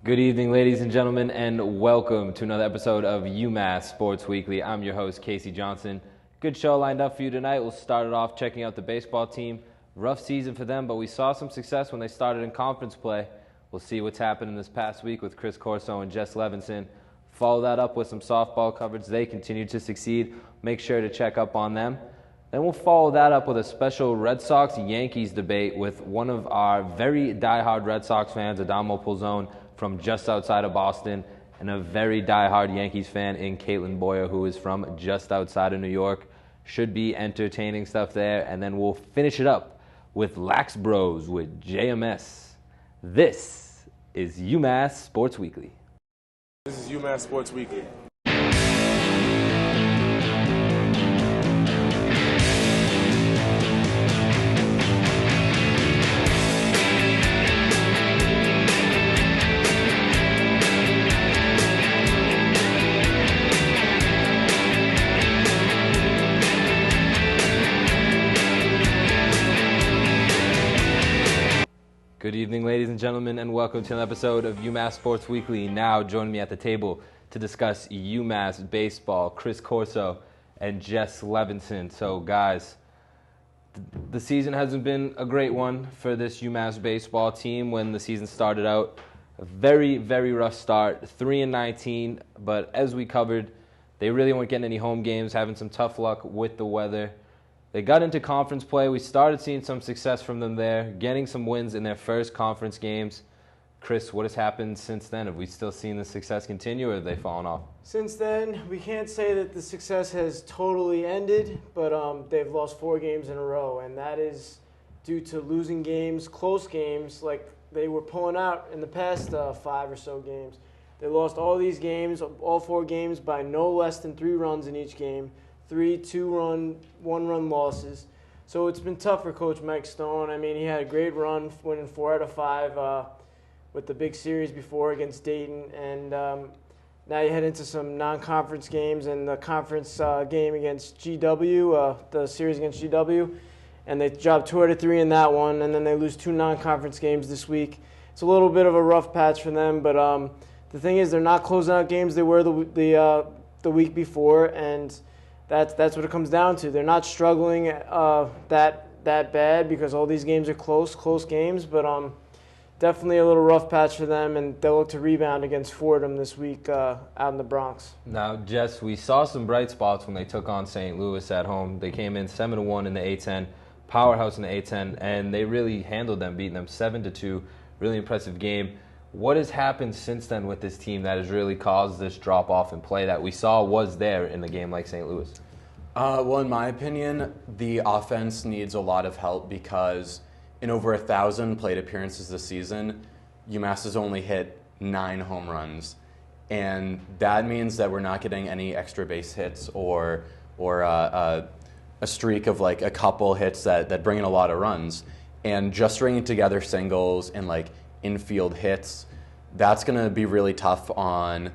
Good evening, ladies and gentlemen, and welcome to another episode of UMass Sports Weekly. I'm your host, Casey Johnson. Good show lined up for you tonight. We'll start it off checking out the baseball team. Rough season for them, but we saw some success when they started in conference play. We'll see what's happening this past week with Corso and Jess Levenson. Follow that up with some softball coverage. They continue to succeed. Make sure to check up on them. Then we'll follow that up with a special Red Sox-Yankees debate with one of our very diehard Red Sox fans, Adamo Pulzone, from just outside of Boston, and a very diehard Yankees fan in Kaitlin Boyer, who is from just outside of New York. Should be entertaining stuff there. And then we'll finish it up with Lax Bros with JMS. This is UMass Sports Weekly. This is UMass Sports Weekly. Good evening, ladies and gentlemen, and welcome to an episode of UMass Sports Weekly. Now joining me at the table to discuss UMass baseball, Corso and Jess Levenson. So, guys, the season hasn't been a great one for this UMass baseball team. When the season started out, a very, very rough start, 3-19. But as we covered, they really weren't getting any home games, having some tough luck with the weather. They got into conference play. We started seeing some success from them there, getting some wins in their first conference games. Chris, what has happened since then? Have we still seen the success continue, or have they fallen off? Since then, we can't say that the success has totally ended, but they've lost 4 games in a row, and that is due to losing games, close games, like they were pulling out in the past 5 or so games. They lost all these games, all 4 games, by no less than 3 runs in each game. 3 2-run, 1-run losses. So it's been tough for Coach Mike Stone. I mean, he had a great run, winning 4 out of 5 with the big series before against Dayton. And now you head into some non-conference games and the conference game against GW, the series against GW. And they dropped 2 out of 3 in that one, and then they lose 2 non-conference games this week. It's a little bit of a rough patch for them, but the thing is they're not closing out games they were the week before, and that's what it comes down to. They're not struggling that bad because all these games are close games, but definitely a little rough patch for them, and they'll look to rebound against Fordham this week out in the Bronx. Now, Jess, we saw some bright spots when they took on St. Louis at home. They came in 7-1 in the A-10, powerhouse in the A-10, and they really handled them, beating them 7-2. Really impressive game. What has happened since then with this team that has really caused this drop-off in play that we saw was there in the game like St. Louis? Well, in my opinion, the offense needs a lot of help because in over 1,000 plate appearances this season, UMass has only hit 9 home runs. And that means that we're not getting any extra base hits or a streak of like a couple hits that bring in a lot of runs. And just stringing together singles and like infield hits, that's going to be really tough on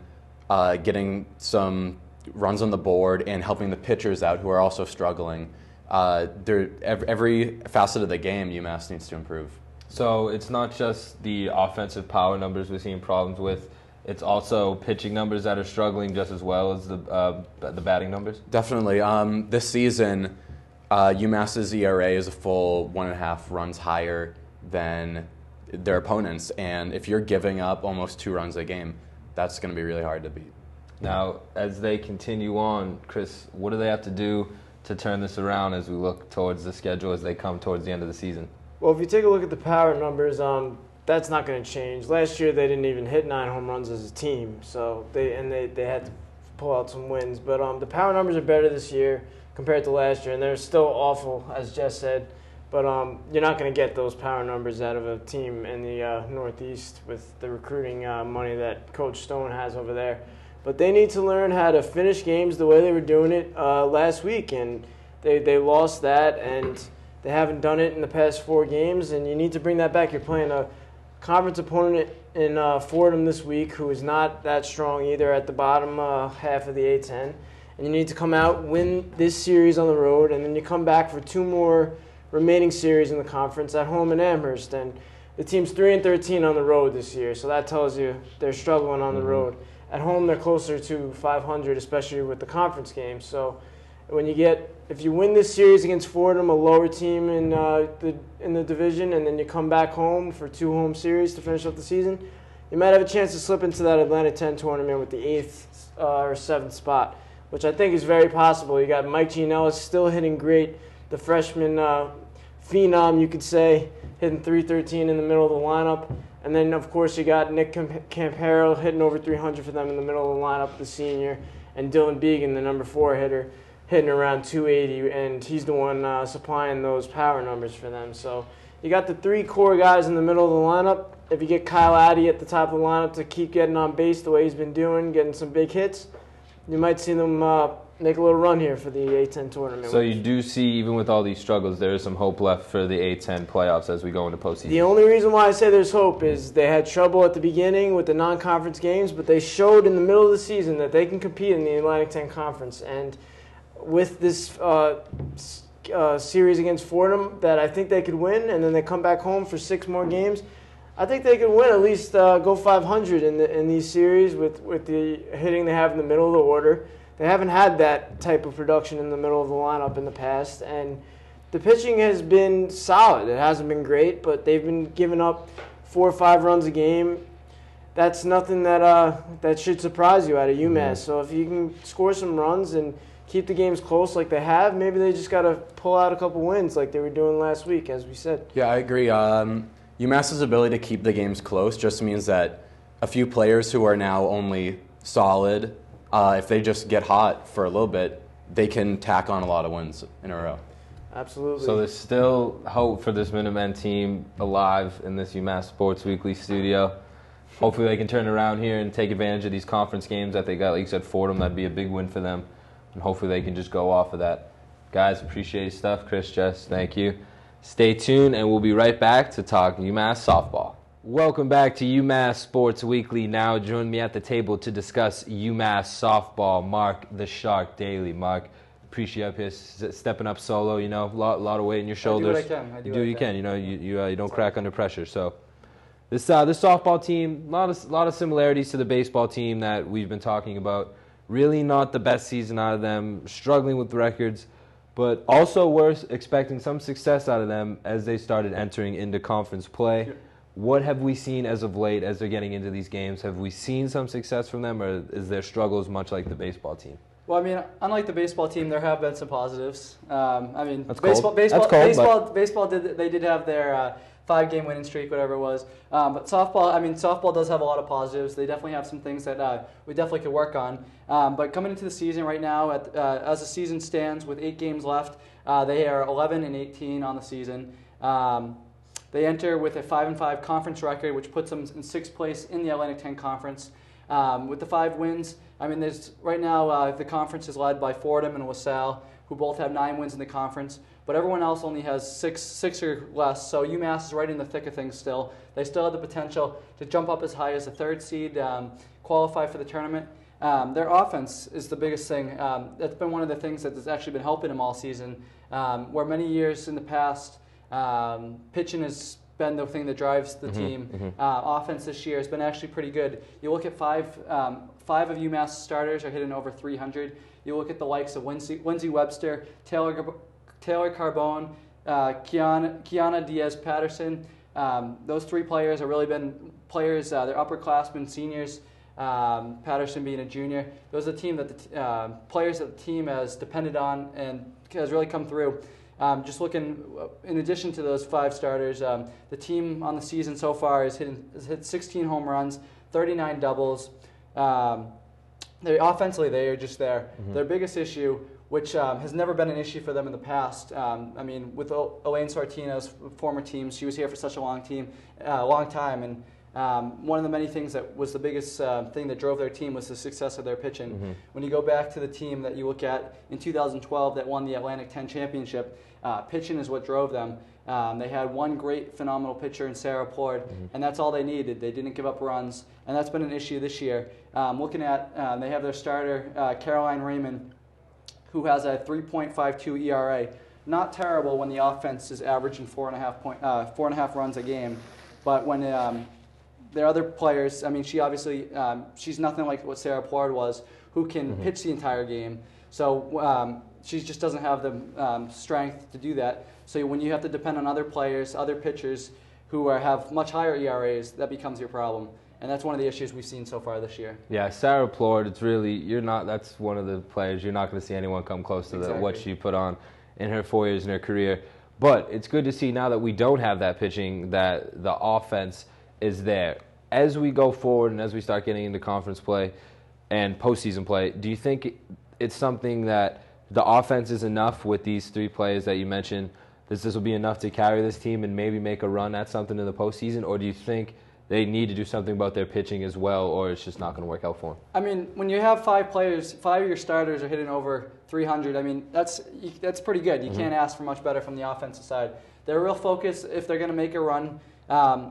getting some runs on the board and helping the pitchers out who are also struggling. Every facet of the game, UMass needs to improve. So it's not just the offensive power numbers we're seeing problems with. It's also pitching numbers that are struggling just as well as the batting numbers? Definitely. This season, UMass's ERA is a full 1.5 runs higher than their opponents. And if you're giving up almost 2 runs a game, that's going to be really hard to beat. Now, as they continue on, Chris, what do they have to do to turn this around as we look towards the schedule as they come towards the end of the season? Well, if you take a look at the power numbers, that's not going to change. Last year they didn't even hit 9 home runs as a team, so they had to pull out some wins. But the power numbers are better this year compared to last year, and they're still awful, as Jess said. But you're not going to get those power numbers out of a team in the Northeast with the recruiting money that Coach Stone has over there. But they need to learn how to finish games the way they were doing it last week, and they lost that, and they haven't done it in the past 4 games, and you need to bring that back. You're playing a conference opponent in Fordham this week who is not that strong either at the bottom half of the A-10, and you need to come out, win this series on the road, and then you come back for 2 more remaining series in the conference at home in Amherst, and the team's 3-13 on the road this year, so that tells you they're struggling on the road. At home, they're closer to 500, especially with the conference games. So if you win this series against Fordham, a lower team in the division, and then you come back home for 2 home series to finish up the season, you might have a chance to slip into that Atlantic 10 tournament with the 8th or 7th spot, which I think is very possible. You got Mike Gianellis still hitting great, the freshman phenom, you could say, hitting .313 in the middle of the lineup. And then, of course, you got Nick Campero hitting over 300 for them in the middle of the lineup, the senior, and Dylan Began, the number 4 hitter, hitting around 280, and he's the one supplying those power numbers for them. So you got the 3 core guys in the middle of the lineup. If you get Kyle Addy at the top of the lineup to keep getting on base the way he's been doing, getting some big hits, you might see them make a little run here for the A-10 tournament. So you do see, even with all these struggles, there is some hope left for the A-10 playoffs as we go into postseason. The only reason why I say there's hope is they had trouble at the beginning with the non-conference games, but they showed in the middle of the season that they can compete in the Atlantic 10 Conference. And with this series against Fordham that I think they could win, and then they come back home for 6 more games, I think they could win, at least go 500 in these series with the hitting they have in the middle of the order. They haven't had that type of production in the middle of the lineup in the past, and the pitching has been solid. It hasn't been great, but they've been giving up 4 or 5 runs a game. That's nothing that should surprise you out of UMass. So if you can score some runs and keep the games close like they have, maybe they just got to pull out a couple wins like they were doing last week, as we said. Yeah, I agree. UMass's ability to keep the games close just means that a few players who are now only solid, if they just get hot for a little bit, they can tack on a lot of wins in a row. Absolutely. So there's still hope for this Minutemen team alive in this UMass Sports Weekly studio. Hopefully they can turn around here and take advantage of these conference games that they got. Like you said, Fordham, that'd be a big win for them. And hopefully they can just go off of that. Guys, appreciate your stuff. Chris, Jess, thank you. Stay tuned, and we'll be right back to talk UMass softball. Welcome back to UMass Sports Weekly. Now join me at the table to discuss UMass softball. Mark the Shark Daly. Mark, appreciate you up here stepping up solo. You know, a lot of weight in your shoulders. I do what I can. You do what you can. You know, you don't crack under pressure. So this softball team, a lot of similarities to the baseball team that we've been talking about. Really not the best season out of them. Struggling with records. But also we're expecting some success out of them as they started entering into conference play. Yeah. What have we seen as of late as they're getting into these games? Have we seen some success from them, or is their struggles much like the baseball team? Well, I mean, unlike the baseball team, there have been some positives. I mean, That's baseball did have their 5-game winning streak, whatever it was. But softball does have a lot of positives. They definitely have some things that we definitely could work on. But coming into the season right now, as the season stands with 8 games left, they are 11-18 on the season. They enter with a 5-5 conference record, which puts them in 6th place in the Atlantic 10 Conference. With the 5 wins, I mean, right now the conference is led by Fordham and LaSalle, who both have 9 wins in the conference. But everyone else only has six or less, so UMass is right in the thick of things still. They still have the potential to jump up as high as the 3rd seed, qualify for the tournament. Their offense is the biggest thing. That's been one of the things that has actually been helping them all season, where many years in the past, pitching has been the thing that drives the team. Offense this year has been actually pretty good. You look at 5 of UMass starters are hitting over 300. You look at the likes of Lindsey Webster, Taylor Carbone, Kiana Diaz-Patterson. Those 3 players have really been players. They're upperclassmen, seniors. Patterson being a junior. Those are the team that the players that the team has depended on and has really come through. Just looking, in addition to those 5 starters, the team on the season so far has hit 16 home runs, 39 doubles. Offensively, they are just there. Their biggest issue, which has never been an issue for them in the past. I mean, with Elaine Sartino's former team, she was here for such a long time, and one of the many things that was the biggest thing that drove their team was the success of their pitching. When you go back to the team that you look at in 2012 that won the Atlantic 10 championship, pitching is what drove them. They had one great, phenomenal pitcher in Sarah Plord, and that's all they needed. They didn't give up runs, and that's been an issue this year. Looking at, they have their starter, Caroline Raymond, who has a 3.52 ERA. Not terrible when the offense is averaging 4.5 runs a game. But when there are other players, I mean, she obviously, she's nothing like what Sarah Pollard was, who can pitch the entire game. So she just doesn't have the strength to do that. So when you have to depend on other players, other pitchers who have much higher ERAs, that becomes your problem. And that's one of the issues we've seen so far this year. Yeah, Sarah Pollard, it's really, that's one of the players, you're not going to see anyone come close to what she put on in her 4 years in her career. But it's good to see now that we don't have that pitching, that the offense is there. As we go forward and as we start getting into conference play and postseason play, do you think it's something that the offense is enough with these three players that you mentioned? This will be enough to carry this team and maybe make a run at something in the postseason? Or do you think they need to do something about their pitching as well, or it's just not going to work out for them? I mean, when you have 5 players, 5 of your starters are hitting over 300, I mean, that's pretty good. You can't ask for much better from the offensive side. Their real focus, if they're going to make a run,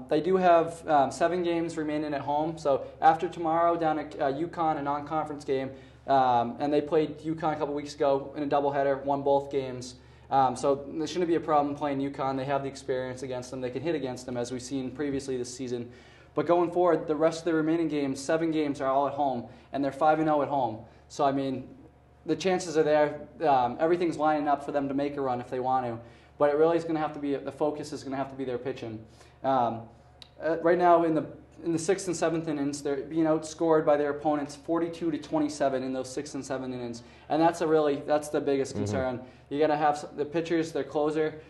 they do have 7 games remaining at home. So after tomorrow, down at UConn, a non-conference game, and they played UConn a couple weeks ago in a doubleheader, won both games. So there shouldn't be a problem playing UConn. They have the experience against them. They can hit against them, as we've seen previously this season. But going forward, the rest of the remaining games, 7 games, are all at home, and they're 5-0 at home. So, I mean, the chances are there. Everything's lining up for them to make a run if they want to. But it really is going to have to be, the focus is going to have to be their pitching. Right now, in the 6th and 7th innings, they're being outscored by their opponents 42-27 in those 6th and 7th innings. And that's the biggest concern. You got to have the pitchers, their closer,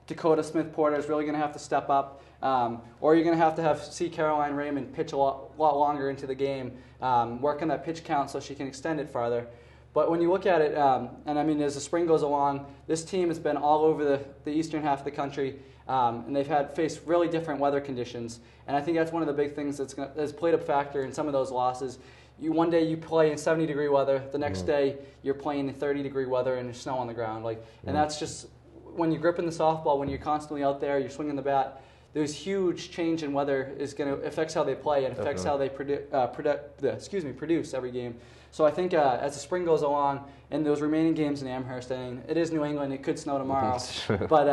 Dakota Smith-Porter is really going to have to step up. Or you're going to have see Caroline Raymond pitch a lot longer into the game, work on that pitch count so she can extend it farther. But when you look at it, and I mean, as the spring goes along, this team has been all over the eastern half of the country, and they've faced really different weather conditions. And I think that's one of the big things that's played a factor in some of those losses. One day you play in 70-degree weather, the next day you're playing in 30-degree weather and there's snow on the ground. And that's just, when you're gripping the softball, when you're constantly out there, you're swinging the bat, there's huge change in weather affects how they play and affects how they produce every game. So I think as the spring goes along and those remaining games in Amherst, it is New England, it could snow tomorrow. But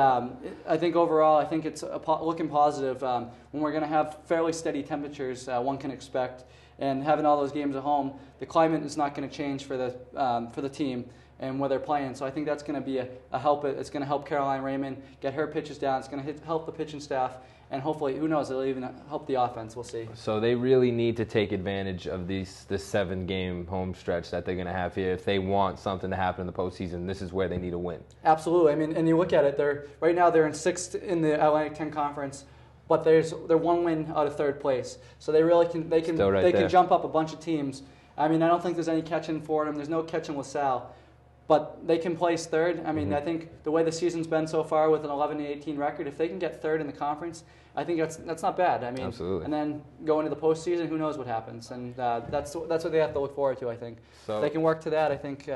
I think overall, I think it's looking positive. When we're going to have fairly steady temperatures, one can expect, and having all those games at home, the climate is not going to change for the team and where they're playing. So I think that's going to be a help. It's going to help Caroline Raymond get her pitches down. It's going to help the pitching staff. And hopefully, who knows, it'll even help the offense. We'll see. So they really need to take advantage of this 7-game home stretch that they're going to have here. If they want something to happen in the postseason, this is where they need to win. Absolutely. I mean, and you look at it, right now they're in 6th in the Atlantic 10 Conference, but they're 1 win out of 3rd place. So they really can jump up a bunch of teams. I mean, I don't think there's any catching for them. There's no catching with Sal. But they can place 3rd. I mean, I think the way the season's been so far with an 11-18 record, if they can get 3rd in the conference, I think that's not bad. I mean, absolutely. And then go into the postseason, who knows what happens? And that's what they have to look forward to. I think so, if they can work to that. I think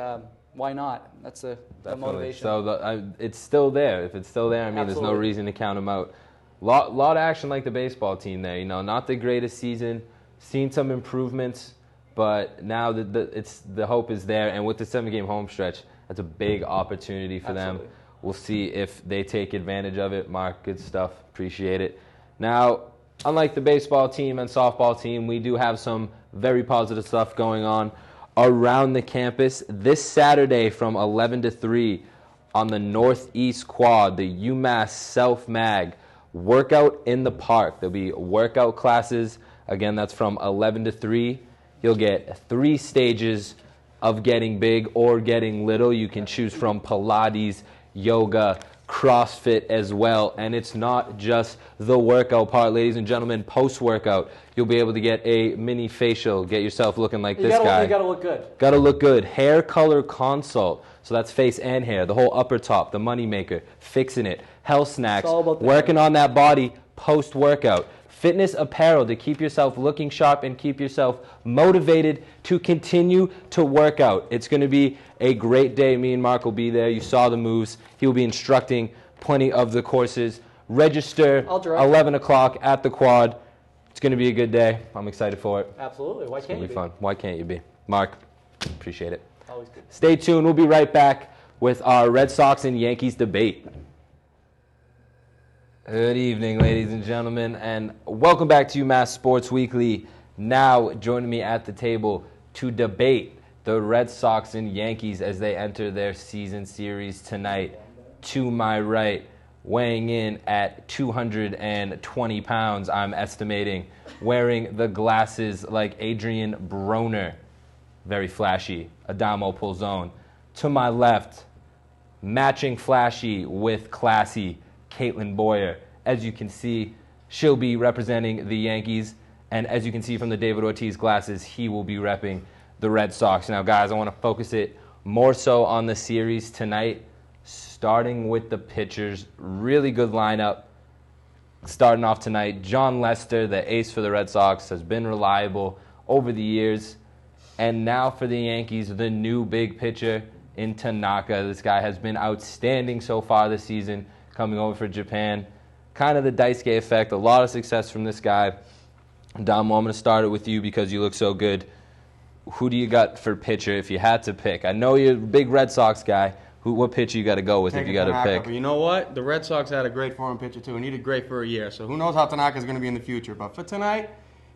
why not? That's the motivation. So it's still there. If it's still there, I mean, absolutely. There's no reason to count them out. Lot of action like the baseball team there. Not the greatest season. Seen some improvements. But now the hope is there, and with the 7-game home stretch, that's a big opportunity for them. We'll see if they take advantage of it. Mark, good stuff. Appreciate it. Now, unlike the baseball team and softball team, we do have some very positive stuff going on around the campus. This Saturday from 11 to 3 on the Northeast Quad, the UMass Self-Mag Workout in the Park. There'll be workout classes. Again, that's from 11 to 3. You'll get 3 stages of getting big or getting little. You can choose from Pilates, yoga, CrossFit as well. And it's not just the workout part, ladies and gentlemen. Post-workout, you'll be able to get a mini facial, get yourself looking like this guy. You got to look good. Got to look good. Hair color consult. So that's face and hair, the whole upper top, the money maker, fixing it, health snacks, working on that body post-workout. Fitness apparel to keep yourself looking sharp and keep yourself motivated to continue to work out. It's going to be a great day. Me and Mark will be there. You saw the moves. He will be instructing plenty of the courses. Register 11 o'clock at the Quad. It's going to be a good day. I'm excited for it. Absolutely. Why can't you be? It's going to be fun. Why can't you be? Mark, appreciate it. Always good. Stay tuned. We'll be right back with our Red Sox and Yankees debate. Good evening, ladies and gentlemen, and welcome back to UMass Sports Weekly. Now joining me at the table to debate the Red Sox and Yankees as they enter their season series tonight. To my right, weighing in at 220 pounds, I'm estimating, wearing the glasses like Adrian Broner, very flashy, Adamo Pulzone. To my left, matching flashy with classy, Kaitlin Boyer. As you can see, she'll be representing the Yankees, and as you can see from the David Ortiz glasses, he will be repping the Red Sox. Now, guys, I want to focus it more so on the series tonight, starting with the pitchers. Really good lineup starting off tonight. John Lester, the ace for the Red Sox, has been reliable over the years, and now for the Yankees, the new big pitcher in Tanaka. This guy has been outstanding so far this season, coming over for Japan. Kind of the Daisuke effect, a lot of success from this guy. Damo, I'm going to start it with you because you look so good. Who do you got for pitcher if you had to pick? I know you're a big Red Sox guy. What pitcher you got to go with if you got to pick? But you know what? The Red Sox had a great foreign pitcher too, and he did great for a year. So who knows how Tanaka is going to be in the future. But for tonight,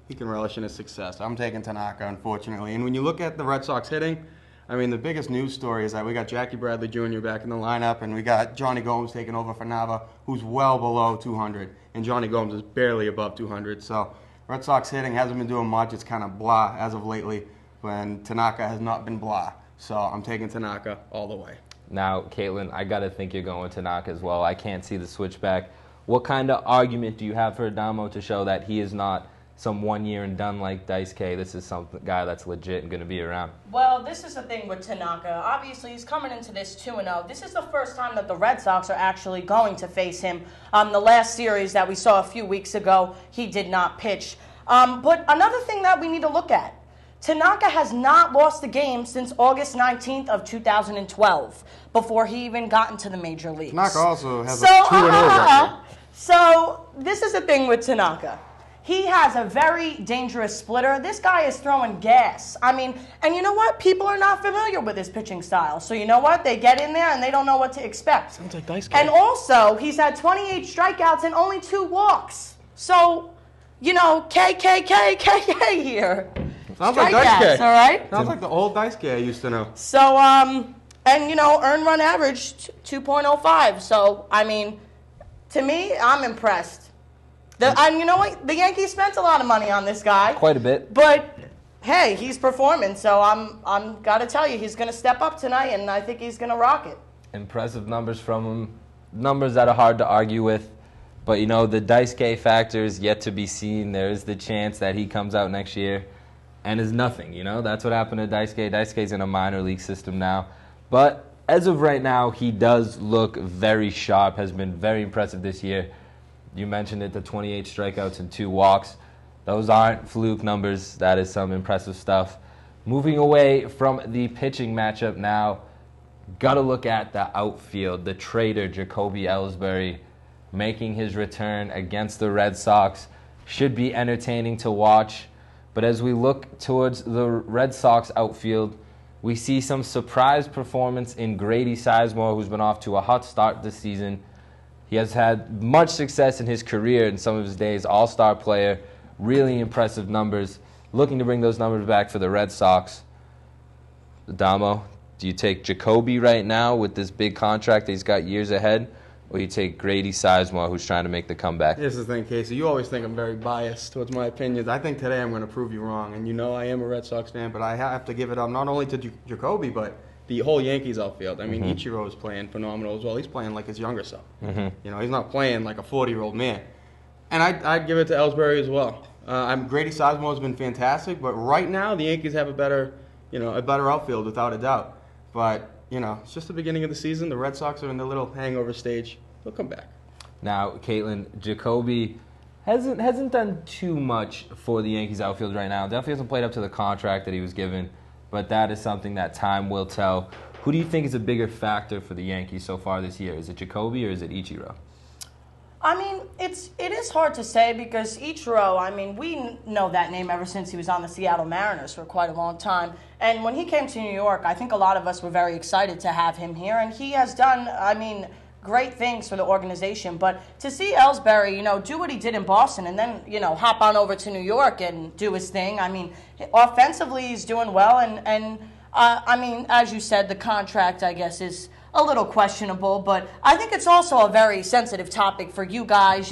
he can relish in his success. I'm taking Tanaka, unfortunately. And when you look at the Red Sox hitting, I mean, the biggest news story is that we got Jackie Bradley Jr. back in the lineup, and we got Johnny Gomes taking over for Nava, who's well below 200, and Johnny Gomes is barely above 200. So Red Sox hitting hasn't been doing much. It's kind of blah as of lately, when Tanaka has not been blah. So I'm taking Tanaka all the way. Now, Kaitlin, I got to think you're going Tanaka as well. I can't see the switchback. What kind of argument do you have for Adamo to show that he is not some 1 year and done like Daisuke? This is some guy that's legit and going to be around. Well, this is the thing with Tanaka. Obviously, he's coming into this 2-0. This is the first time that the Red Sox are actually going to face him. The last series that we saw a few weeks ago, he did not pitch. But another thing that we need to look at, Tanaka has not lost a game since August 19th of 2012, before he even got into the major leagues. Tanaka also has a 2-0 record. So this is the thing with Tanaka. He has a very dangerous splitter. This guy is throwing gas. I mean, and you know what? People are not familiar with his pitching style. So you know what? They get in there and they don't know what to expect. Sounds like Daisuke. And also, he's had 28 strikeouts and only 2 walks. So, you know, KKK here. Sounds like Strikeouts, Daisuke. all right? Sounds like the old Daisuke I used to know. So, and you know, earned run average 2.05. So, I mean, to me, I'm impressed. And you know what? The Yankees spent a lot of money on this guy. Quite a bit. But hey, he's performing. So I'm got to tell you, he's going to step up tonight, and I think he's going to rock it. Impressive numbers from him. Numbers that are hard to argue with. But, you know, the Daisuke factor is yet to be seen. There is the chance that he comes out next year and is nothing, you know? That's what happened to Daisuke. Daisuke's in a minor league system now. But as of right now, he does look very sharp, has been very impressive this year. You mentioned it, the 28 strikeouts and 2 walks. Those aren't fluke numbers. That is some impressive stuff. Moving away from the pitching matchup now, got to look at the outfield. The trader, Jacoby Ellsbury, making his return against the Red Sox. Should be entertaining to watch. But as we look towards the Red Sox outfield, we see some surprise performance in Grady Sizemore, who's been off to a hot start this season. He has had much success in his career in some of his days, all-star player, really impressive numbers. Looking to bring those numbers back for the Red Sox. Adamo, do you take Jacoby right now with this big contract that he's got years ahead, or you take Grady Sizemore, who's trying to make the comeback? Here's the thing, Casey. You always think I'm very biased towards my opinions. I think today I'm going to prove you wrong. And you know I am a Red Sox fan, but I have to give it up not only to Jacoby, but the whole Yankees outfield. I mean, Ichiro is playing phenomenal as well. He's playing like his younger self. You know, he's not playing like a 40-year-old man. And I'd give it to Ellsbury as well. Grady Sizemore has been fantastic, but right now the Yankees have a better outfield without a doubt. But you know, it's just the beginning of the season. The Red Sox are in the little hangover stage. They'll come back. Now, Kaitlin, Jacoby hasn't done too much for the Yankees outfield right now. Definitely hasn't played up to the contract that he was given, but that is something that time will tell. Who do you think is a bigger factor for the Yankees so far this year? Is it Jacoby or is it Ichiro? I mean, it is hard to say because Ichiro, I mean, we know that name ever since he was on the Seattle Mariners for quite a long time. And when he came to New York, I think a lot of us were very excited to have him here. And he has done, I mean, great things for the organization. But to see Ellsbury, do what he did in Boston and then, hop on over to New York and do his thing. I mean, offensively, he's doing well. And I mean, as you said, the contract, I guess, is a little questionable. But I think it's also a very sensitive topic for you guys,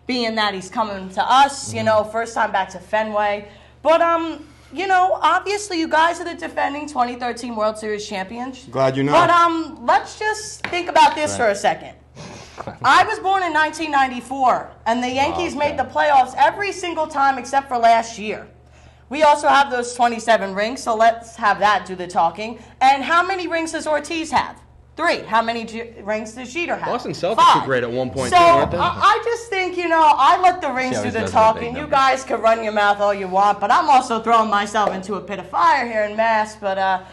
being that he's coming to us, first time back to Fenway. But, obviously you guys are the defending 2013 World Series champions. Glad you know. But let's just think about this for a second. I was born in 1994, and the Yankees made the playoffs every single time except for last year. We also have those 27 rings, so let's have that do the talking. And how many rings does Ortiz have? 3. How many rings does Jeter have? Boston Celtics 5. were great at one point, so, too, weren't they? I just think, I let the rings do the talking. You guys can run your mouth all you want, but I'm also throwing myself into a pit of fire here in Mass. But,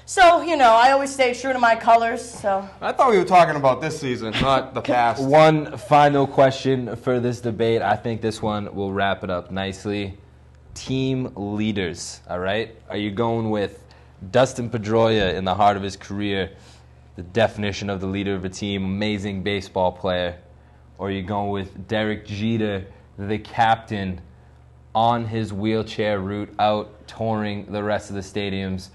so, I always stay true to my colors. So I thought we were talking about this season, not the past. One final question for this debate. I think this one will wrap it up nicely. Team leaders, all right? Are you going with Dustin Pedroia in the heart of his career, the definition of the leader of a team, amazing baseball player? Or are you going with Derek Jeter, the captain, on his wheelchair route out touring the rest of the stadiums,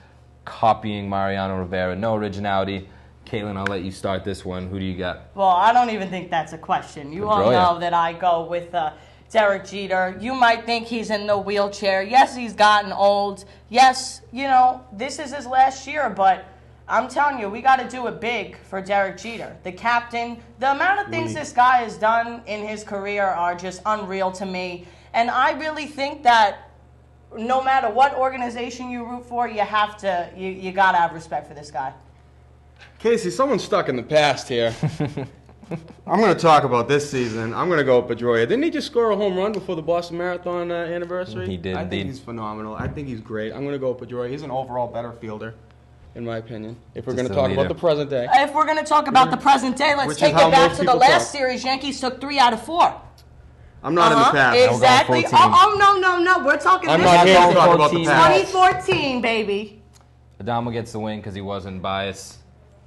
copying Mariano Rivera? No originality. Kaitlin, I'll let you start this one. Who do you got? Well, I don't even think that's a question. You all know that I go with Derek Jeter. You might think he's in the wheelchair. Yes, he's gotten old. Yes, this is his last year, but I'm telling you, we got to do it big for Derek Jeter. The captain, the amount of things this guy has done in his career are just unreal to me. And I really think that no matter what organization you root for, you have to, you got to have respect for this guy. Casey, someone's stuck in the past here. I'm going to talk about this season. I'm going to go with Pedroia. Didn't he just score a home run before the Boston Marathon anniversary? He did, I think he's phenomenal. I think he's great. I'm going to go with Pedroia. He's an overall better fielder, in my opinion, if we're going to talk about the present day. If we're going to talk about the present day, let's take it back to the last series. Yankees took 3 out of 4. I'm not in the past. Exactly. No. We're talking I'm not here to talk about the past. 2014, baby. Adamo gets the win because he wasn't biased.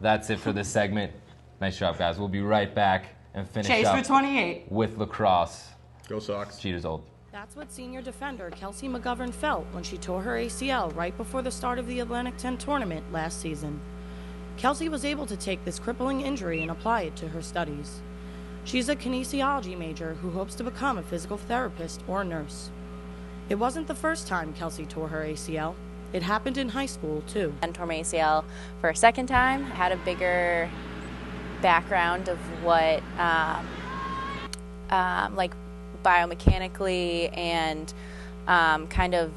That's it for this segment. Nice job, guys. We'll be right back and finish Chase up for 28 with lacrosse. Go Sox. Jeter's old. That's what senior defender Kelsey McGovern felt when she tore her ACL right before the start of the Atlantic 10 tournament last season. Kelsey was able to take this crippling injury and apply it to her studies. She's a kinesiology major who hopes to become a physical therapist or nurse. It wasn't the first time Kelsey tore her ACL. It happened in high school, too. And tore my ACL for a second time. I had a bigger background of what, like biomechanically and kind of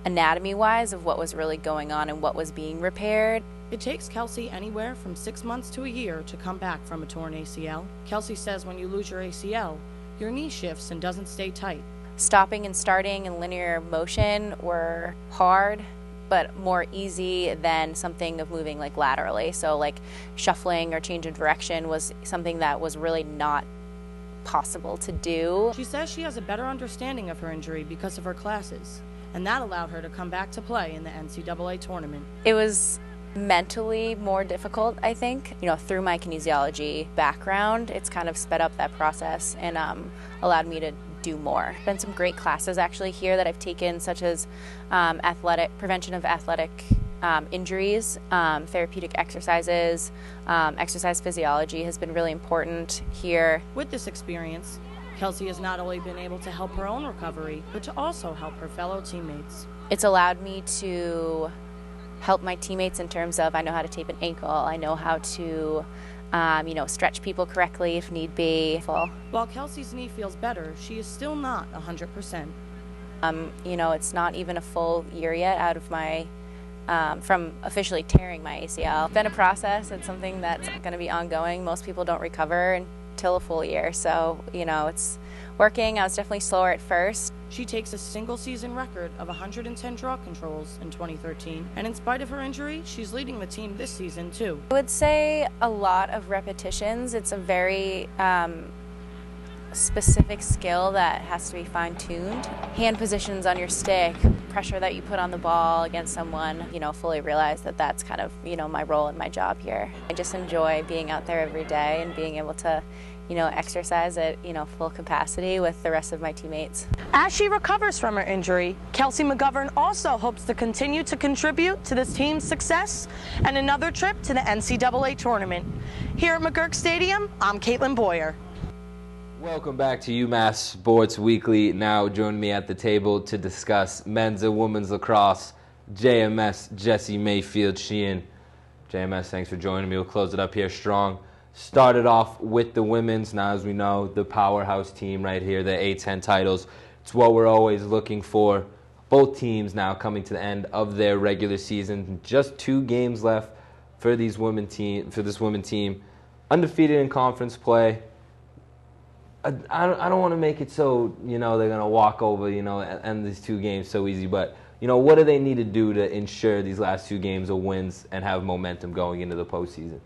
anatomy-wise of what was really going on and what was being repaired. It takes Kelsey anywhere from 6 months to a year to come back from a torn ACL. Kelsey says when you lose your ACL, your knee shifts and doesn't stay tight. Stopping and starting in linear motion were hard, but more easy than something of moving like laterally. So like shuffling or change of direction was something that was really not possible to do. She says she has a better understanding of her injury because of her classes, and that allowed her to come back to play in the NCAA tournament. It was mentally more difficult, I think. Through my kinesiology background, it's kind of sped up that process and allowed me to do more. Been some great classes actually here that I've taken, such as prevention of athletic injuries, therapeutic exercises, exercise physiology has been really important here. With this experience, Kelsey has not only been able to help her own recovery, but to also help her fellow teammates. It's allowed me to help my teammates in terms of I know how to tape an ankle, I know how to stretch people correctly if need be. While Kelsey's knee feels better, she is still not 100%. It's not even a full year yet out of my, from officially tearing my ACL. It's been a process. It's something that's going to be ongoing. Most people don't recover until a full year. So, it's working. I was definitely slower at first. She takes a single-season record of 110 draw controls in 2013, and in spite of her injury, she's leading the team this season, too. I would say a lot of repetitions. It's a very specific skill that has to be fine-tuned. Hand positions on your stick, pressure that you put on the ball against someone, fully realize that that's kind of, my role and my job here. I just enjoy being out there every day and being able to, exercise at, full capacity with the rest of my teammates. As she recovers from her injury, Kelsey McGovern also hopes to continue to contribute to this team's success and another trip to the NCAA tournament. Here at McGurk Stadium, I'm Kaitlin Boyer. Welcome back to UMass Sports Weekly. Now joining me at the table to discuss men's and women's lacrosse, JMS Jesse Mayfield-Sheehan. JMS, thanks for joining me. We'll close it up here strong. Started off with the women's. Now, as we know, the powerhouse team right here, the A10 titles. It's what we're always looking for. Both teams now coming to the end of their regular season. Just 2 games left for this women team. Undefeated in conference play. I don't want to make it so, they're going to walk over, end these 2 games so easy. But, what do they need to do to ensure these last 2 games are wins and have momentum going into the postseason?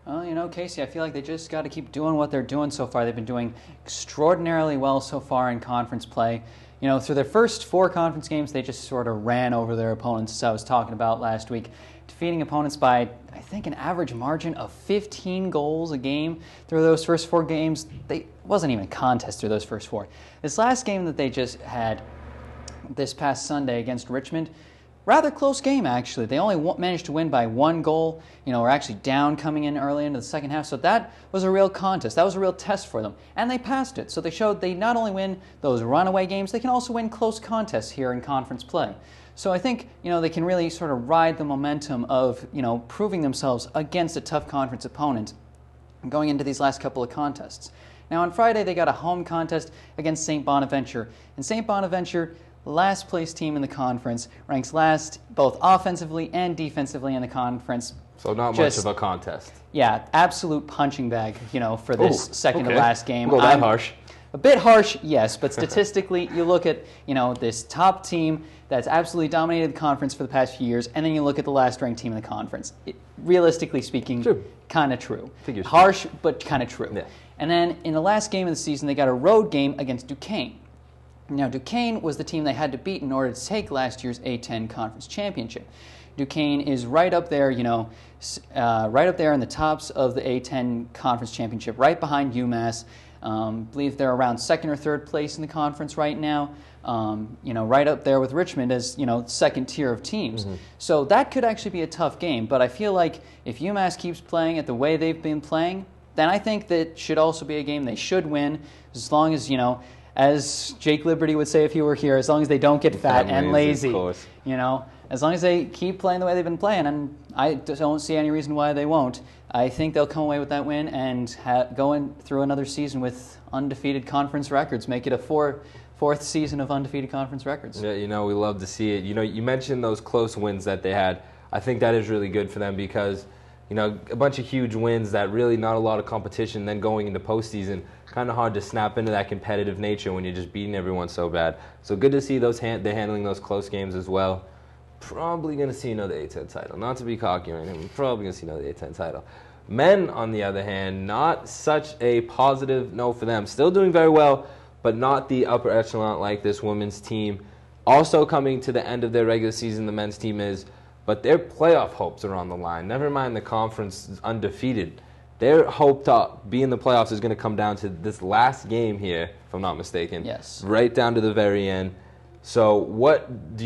Well, Casey, I feel like they just got to keep doing what they're doing so far. They've been doing extraordinarily well so far in conference play. Through their first 4 conference games, they just sort of ran over their opponents, as I was talking about last week, defeating opponents by, I think, an average margin of 15 goals a game through those first 4 games. It wasn't even a contest through those first 4. This last game that they just had this past Sunday against Richmond, rather close game, actually. They only managed to win by 1 goal. We're actually down coming in early into the second half. So that was a real contest. That was a real test for them. And they passed it. So they showed they not only win those runaway games, they can also win close contests here in conference play. So I think, they can really sort of ride the momentum of, proving themselves against a tough conference opponent going into these last couple of contests. Now on Friday, they got a home contest against St. Bonaventure. And St. Bonaventure, last place team in the conference, ranks last both offensively and defensively in the conference. So not much of a contest. Yeah, absolute punching bag, for this second to last game. We'll go that harsh. A bit harsh, yes, but statistically, you look at, this top team that's absolutely dominated the conference for the past few years, and then you look at the last ranked team in the conference. Realistically speaking, kind of true. Harsh, but kind of true. Yeah. And then in the last game of the season, they got a road game against Duquesne. Now, Duquesne was the team they had to beat in order to take last year's A10 Conference Championship. Duquesne is right up there, right up there in the tops of the A10 Conference Championship, right behind UMass. I believe they're around 2nd or 3rd place in the conference right now. Right up there with Richmond as, second tier of teams. Mm-hmm. So that could actually be a tough game. But I feel like if UMass keeps playing it the way they've been playing, then I think that should also be a game they should win, as long as, as Jake Liberty would say if he were here, as long as they don't get fat and lazy. As long as they keep playing the way they've been playing, and I don't see any reason why they won't. I think they'll come away with that win and going through another season with undefeated conference records, make it a fourth season of undefeated conference records. Yeah, we love to see it. You mentioned those close wins that they had. I think that is really good for them because, a bunch of huge wins that really not a lot of competition, then going into postseason, kind of hard to snap into that competitive nature when you're just beating everyone so bad. So good to see they're handling those close games as well. Probably going to see another A10 title. Not to be cocky or anything, probably going to see another A10 title. Men, on the other hand, not such a positive note for them. Still doing very well, but not the upper echelon like this women's team. Also coming to the end of their regular season, the men's team is, but their playoff hopes are on the line. Never mind the conference is undefeated. Their hope to be in the playoffs is going to come down to this last game here, if I'm not mistaken. Yes. Right down to the very end. So what do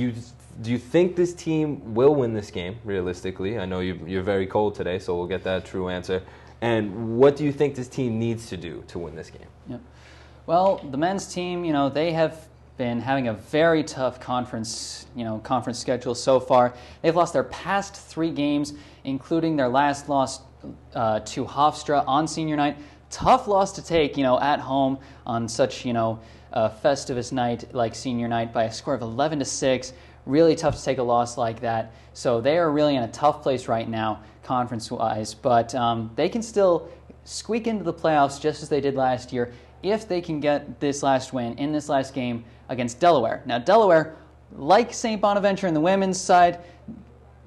you think this team will win this game, realistically? I know you're very cold today, so we'll get that true answer. And what do you think this team needs to do to win this game? Yep. Well, the men's team, they have been having a very tough conference schedule so far. They've lost their past 3 games, including their last loss to Hofstra on senior night. Tough loss to take, at home on such, a festivus night like senior night by a score of 11-6. Really tough to take a loss like that. So they are really in a tough place right now, conference-wise. But they can still squeak into the playoffs just as they did last year if they can get this last win in this last game against Delaware. Now, Delaware, like St. Bonaventure in the women's side,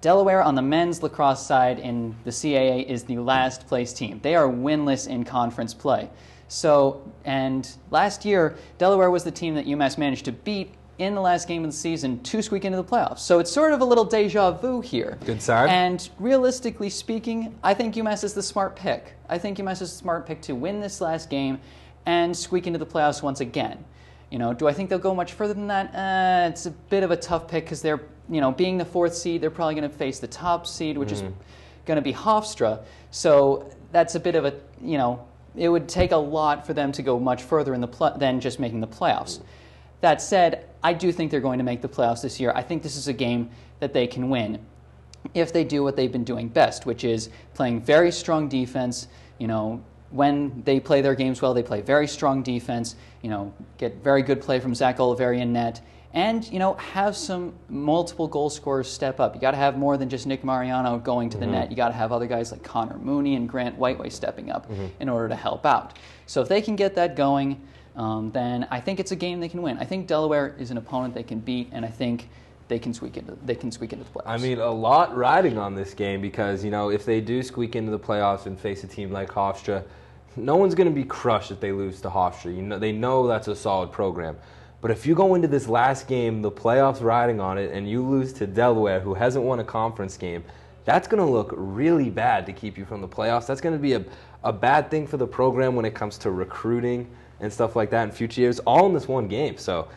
Delaware on the men's lacrosse side in the CAA is the last place team. They are winless in conference play. So, and last year, Delaware was the team that UMass managed to beat in the last game of the season to squeak into the playoffs. So it's sort of a little deja vu here. Good sign. And realistically speaking, I think UMass is the smart pick. I think UMass is the smart pick to win this last game and squeak into the playoffs once again. Do I think they'll go much further than that? It's a bit of a tough pick because they're, being the 4th seed, they're probably going to face the top seed, which is going to be Hofstra. So that's a bit of a, it would take a lot for them to go much further in than just making the playoffs. That said, I do think they're going to make the playoffs this year. I think this is a game that they can win if they do what they've been doing best, which is playing very strong defense. When they play their games well, they play very strong defense, get very good play from Zach Oliveri in net, and, have some multiple goal scorers step up. You got to have more than just Nick Mariano going to the net. You got to have other guys like Connor Mooney and Grant Whiteway stepping up in order to help out. So if they can get that going, then I think it's a game they can win. I think Delaware is an opponent they can beat, and I think they can squeak into the playoffs. I mean, a lot riding on this game because, if they do squeak into the playoffs and face a team like Hofstra, no one's going to be crushed if they lose to Hofstra. They know that's a solid program. But if you go into this last game, the playoffs riding on it, and you lose to Delaware, who hasn't won a conference game, that's going to look really bad to keep you from the playoffs. That's going to be a bad thing for the program when it comes to recruiting and stuff like that in future years, all in this one game. So,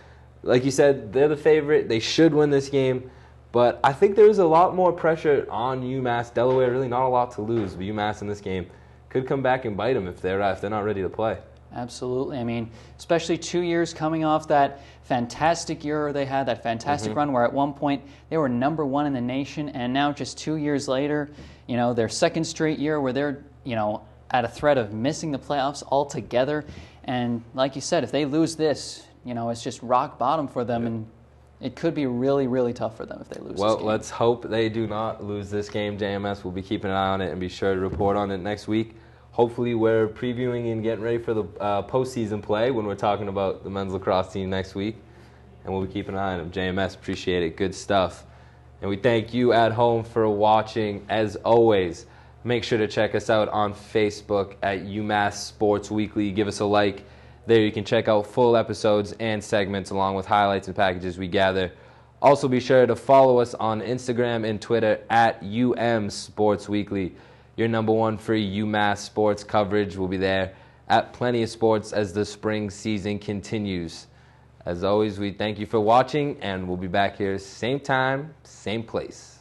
like you said, they're the favorite. They should win this game. But I think there's a lot more pressure on UMass. Delaware, really not a lot to lose. But UMass in this game could come back and bite them if they're not ready to play. Absolutely. I mean, especially 2 years coming off that fantastic year they had, that fantastic run where at one point they were number 1 in the nation, and now just 2 years later, their second straight year where they're, at a threat of missing the playoffs altogether. And like you said, if they lose this, it's just rock bottom for them, and it could be really, really tough for them if they lose this game. Well, let's hope they do not lose this game. JMS will be keeping an eye on it and be sure to report on it next week. Hopefully we're previewing and getting ready for the postseason play when we're talking about the men's lacrosse team next week. And we'll be keeping an eye on them. JMS, appreciate it. Good stuff. And we thank you at home for watching. As always, make sure to check us out on Facebook at UMass Sports Weekly. Give us a like. There you can check out full episodes and segments along with highlights and packages we gather. Also be sure to follow us on Instagram and Twitter at Sports Weekly. Your number 1 free UMass sports coverage will be there at Plenty of Sports as the spring season continues. As always, we thank you for watching, and we'll be back here same time, same place.